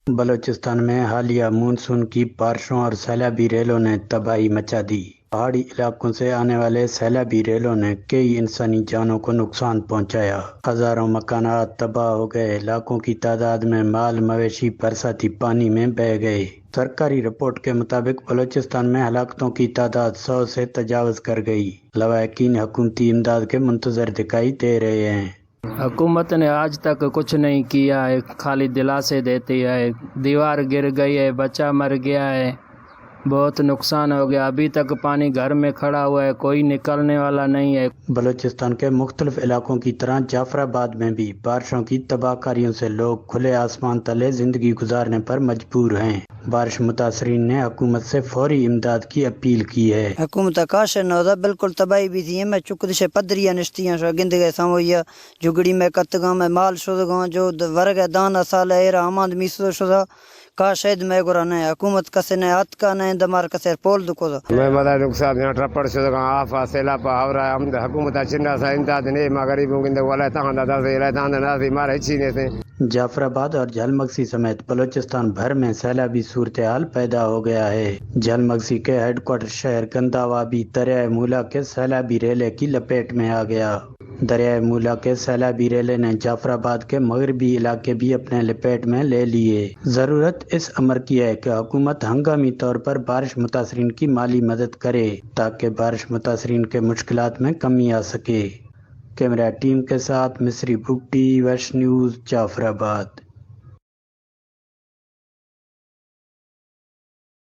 بلوچستان میں حالیہ مونسون کی بارشوں اور سیلابی ریلوں نے تباہی مچا دی۔ پہاڑی علاقوں سے آنے والے سیلابی ریلوں نے کئی انسانی جانوں کو نقصان پہنچایا۔ ہزاروں مکانات تباہ ہو گئے، لاکھوں کی تعداد میں مال مویشی برساتی پانی میں بہہ گئے۔ سرکاری رپورٹ کے مطابق بلوچستان میں ہلاکتوں کی تعداد 100 سے تجاوز کر گئی۔ لواحقین حکومتی امداد کے منتظر دکھائی دے رہے ہیں۔ حکومت نے آج تک کچھ نہیں کیا ہے، خالی دلاسے دیتی ہے۔ دیوار گر گئی ہے، بچہ مر گیا ہے، بہت نقصان ہو گیا۔ ابھی تک پانی گھر میں کھڑا ہوا ہے، کوئی نکلنے والا نہیں ہے۔ بلوچستان کے مختلف علاقوں کی طرح جعفر آباد میں بھی بارشوں کی تباہ کاریوں سے لوگ کھلے آسمان تلے زندگی گزارنے پر مجبور ہیں۔ بارش متاثرین نے حکومت سے فوری امداد کی اپیل کی ہے۔ حکومت کاش نودا بالکل تباہی بھی تھی میں چک دشے پدریاں نشتیاں شو گند گئے سمویا جگڑی میں کتگاں میں مال شدگاں جو ورگ دانا سال ایرا آماند میسو شدا کا شاید میں گرانے حکومت کسے نے ہاتھ کا نہیں دمار کسے پول دکو میں مدار نقصان یہاں ٹرپڑ شدگاں آفا سیلا پا ہورا ہم حکومت چنڈا سا امداد نے ما غریبوں گند والا تاندہ دا سے تاندہ ناسی مارے چینے سے۔ جعفر آباد اور جھل مگسی سمیت بلوچستان بھر میں سیلابی صورتحال پیدا ہو گیا ہے۔ جھل مگسی کے ہیڈ کوارٹر شہر گنداوا بھی دریائے مولا کے سیلابی ریلے کی لپیٹ میں آ گیا۔ دریائے مولا کے سیلابی ریلے نے جعفر آباد کے مغربی علاقے بھی اپنے لپیٹ میں لے لیے۔ ضرورت اس امر کی ہے کہ حکومت ہنگامی طور پر بارش متاثرین کی مالی مدد کرے تاکہ بارش متاثرین کے مشکلات میں کمی آ سکے۔ کیمرہ ٹیم کے ساتھ مصری بگٹی، ویسٹ نیوز، جعفر آباد۔